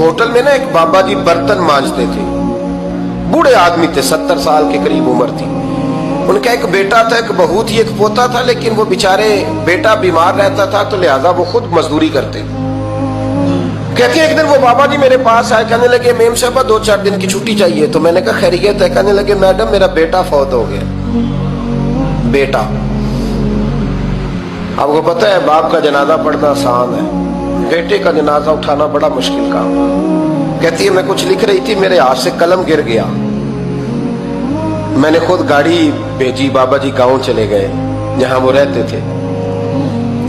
Hotel میں نا ایک بابا جی برتن مانجتے تھے، بوڑھے آدمی تھے، 70 سال کے قریب عمر تھی. ان کا ایک بیٹا تھا، ایک بہو تھی، ایک پوتا تھا، لیکن وہ بیچارے بیٹا بیمار رہتا تھا تو لہذا وہ خود مزدوری کرتے. کہتے ہیں ایک دن وہ بابا جی میرے پاس آئے، کہنے لگے میم صاحبہ 2-4 دن کی چھٹی چاہیے. تو میں نے کہا خیریت ہے؟ کہنے لگے میڈم میرا بیٹا فوت ہو گیا. بیٹا، آپ کو پتہ ہے باپ کا جنازہ پڑھنا آسان ہے، بیٹے کا جنازہ اٹھانا بڑا مشکل کام. کہتی ہے میں کچھ لکھ رہی تھی، میرے ہاتھ سے قلم گر گیا، میں نے خود گاڑی بھیجی، بابا جی گاؤں چلے گئے جہاں وہ رہتے تھے.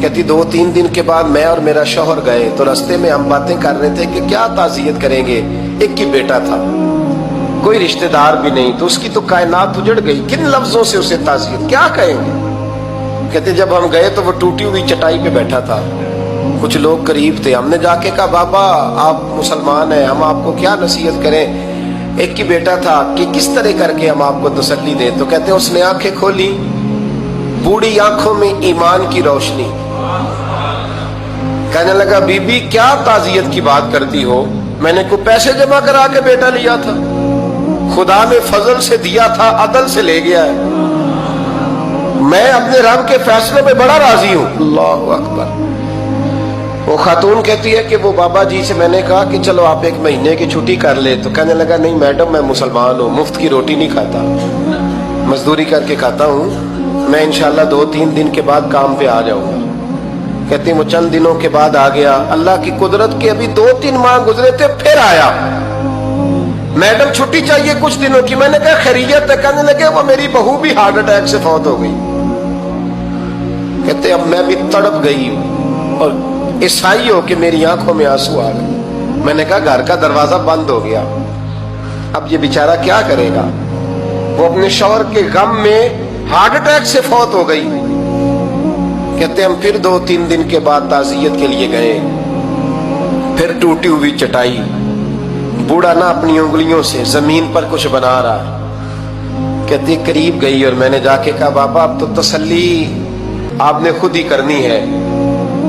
کہتی 2-3 دن کے بعد میں اور میرا شوہر گئے تو رستے میں ہم باتیں کر رہے تھے کہ کیا تعزیت کریں گے، ایک ہی بیٹا تھا، کوئی رشتہ دار بھی نہیں، تو اس کی تو کائنات اجڑ گئی، کن لفظوں سے اسے تعزیت کیا کہیں گے. کہتے جب ہم گئے تو وہ ٹوٹی ہوئی چٹائی پہ بیٹھا تھا، کچھ لوگ قریب تھے. ہم نے جا کے کہا بابا آپ مسلمان ہیں، ہم آپ کو کیا نصیحت کریں، ایک ہی بیٹا تھا، کہ کس طرح کر کے ہم آپ کو تسلی دیں. تو کہتے ہیں اس نے آنکھیں کھولی، بوڑھی آنکھوں میں ایمان کی روشنی. کہنے لگا بی بی کیا تعزیت کی بات کرتی ہو، میں نے کوئی پیسے جمع کرا کے بیٹا لیا تھا، خدا نے فضل سے دیا تھا، عدل سے لے گیا ہے، میں اپنے رب کے فیصلے میں بڑا راضی ہوں. اللہ اکبر. وہ خاتون کہتی ہے کہ وہ بابا جی سے میں نے کہا کہ چلو آپ 1 مہینے کی چھٹی کر لے. تو کہنے لگا نہیں میڈم میں مسلمان ہوں، مفت کی روٹی نہیں کھاتا، مزدوری کر کے کھاتا ہوں، میں انشاءاللہ 2-3 دن کے بعد کام پہ آ جاؤں گا. کہتے ہیں وہ چند دنوں کے بعد آ گیا. اللہ کی قدرت کے ابھی 2-3 ماہ گزرے تھے، پھر آیا، میڈم چھٹی چاہیے کچھ دنوں کی. میں نے کہا خیریت ہے؟ کہنے لگے وہ میری بہو بھی ہارٹ اٹیک سے فوت ہو گئی. کہتے اب میں بھی تڑپ گئی اور عیسائی ہو کہ میری آنکھوں میں آنسو آ گئے. میں نے کہا گھر کا دروازہ بند ہو گیا، اب یہ بیچارہ کیا کرے گا. وہ اپنے شوہر کے غم میں ہارٹ اٹیک سے فوت ہو گئی. کہتے ہم پھر 2-3 دن کے بعد تعزیت کے لیے گئے، پھر ٹوٹی ہوئی چٹائی، بوڑھا نہ اپنی انگلیوں سے زمین پر کچھ بنا رہا. کہتی قریب گئی اور میں نے جا کے کہا بابا اب تو تسلی آپ نے خود ہی کرنی ہے،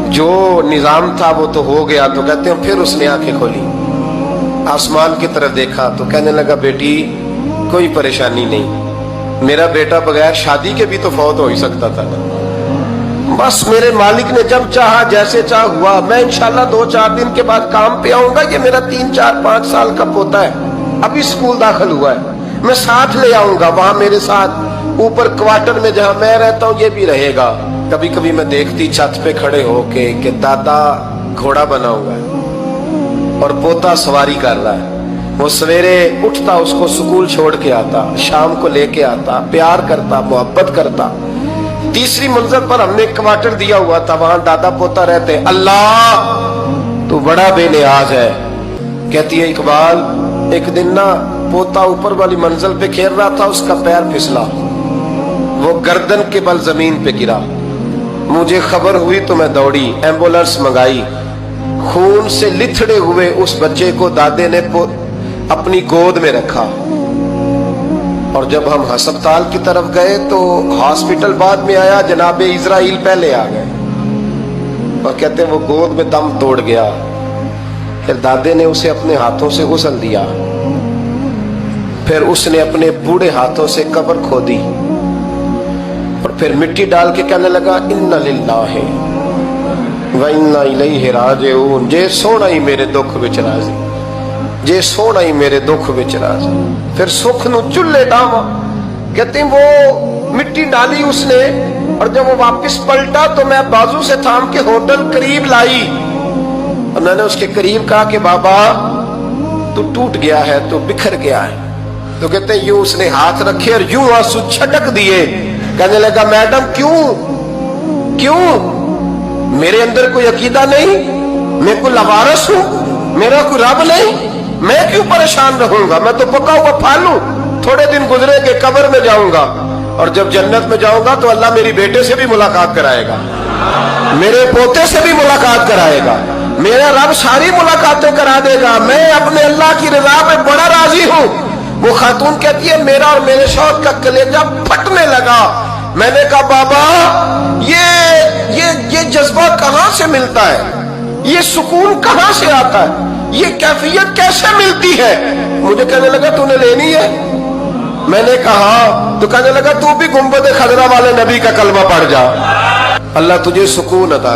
جو نظام تھا وہ تو ہو گیا. تو کہتے ہیں پھر اس نے آنکھیں کھولی، آسمان کی طرف دیکھا تو کہنے لگا بیٹی کوئی پریشانی نہیں، میرا بیٹا بغیر شادی کے بھی تو فوت ہو ہی سکتا تھا نا، بس میرے مالک نے جب چاہا جیسے چاہ ہوا. میں انشاءاللہ 2-4 دن کے بعد کام پہ آؤں گا. یہ میرا 3-4-5 سال کا پوتا ہے، ابھی اسکول داخل ہوا ہے، میں ساتھ لے آؤں گا، وہاں میرے ساتھ اوپر کوارٹر میں جہاں میں رہتا ہوں یہ بھی رہے گا. کبھی کبھی میں دیکھتی چھت پہ کھڑے ہو کے کہ دادا گھوڑا بنا ہوا ہے اور پوتا سواری کر رہا ہے. وہ سویرے اٹھتا اس کو سکول چھوڑ کے آتا، شام کو لے کے آتا، پیار کرتا، محبت کرتا. 3ری منزل پر ہم نے کوارٹر دیا ہوا تھا، وہاں دادا پوتا رہتے. اللہ تو بڑا بے نیاز ہے. کہتی ہے اقبال ایک دن نا پوتا اوپر والی منزل پہ کھیل رہا تھا، اس کا پیر پھسلا، وہ گردن کے بل زمین پہ گرا. مجھے خبر ہوئی تو میں دوڑی، ایمبولینس منگائی. خون سے لتھڑے ہوئے اس بچے کو دادے نے اپنی گود میں رکھا. اور جب ہم ہسپتال کی طرف گئے تو ہاسپٹل بعد میں آیا، جناب اسرائیل پہلے آ گئے اور کہتے ہیں وہ گود میں دم توڑ گیا. پھر دادے نے اسے اپنے ہاتھوں سے غسل دیا، پھر اس نے اپنے بوڑھے ہاتھوں سے قبر کھودی اور پھر مٹی ڈال کے کہنے لگا انا للہ و انا الیہ راجعون. جے سونا ہی میرے دکھ وچ راضی، جے سونا ہی میرے دکھ وچ راضی. پھر سکھ نو چلے ڈاوا. کہتے ہیں وہ مٹی ڈالی اس نے اور جب وہ واپس پلٹا تو میں بازو سے تھام کے ہوٹل قریب لائی اور میں نے اس کے قریب کہا کہ بابا تو ٹوٹ گیا ہے، تو بکھر گیا ہے. تو کہتے ہیں یوں اس نے ہاتھ رکھے اور یوں آنسو چھٹک دیے. کہنے لگا میڈم کیوں میرے اندر کوئی عقیدہ نہیں، میں کوئی لوارث ہوں، میرا کوئی رب نہیں، میں کیوں پریشان رہوں گا، میں تو پکا ہوا پھل ہوں. تھوڑے دن گزرے کہ قبر میں جاؤں گا اور جب جنت میں جاؤں گا تو اللہ میری بیٹے سے بھی ملاقات کرائے گا، میرے پوتے سے بھی ملاقات کرائے گا، میرا رب ساری ملاقاتیں کرا دے گا. میں اپنے اللہ کی رضا میں بڑا راضی ہوں. وہ خاتون کہتی ہے میرا اور میرے شوہر کا کلیجہ پھٹنے لگا. میں نے کہا بابا یہ جذبہ کہاں سے ملتا ہے، یہ سکون کہاں سے آتا ہے؟ یہ کیفیت کیسے ملتی ہے؟ مجھے کہنے لگا تُو نے لینی ہے؟ میں نے کہا تو کہنے لگا تو بھی گنبد خضرا والے نبی کا کلمہ پڑھ جا، اللہ تجھے سکون عطا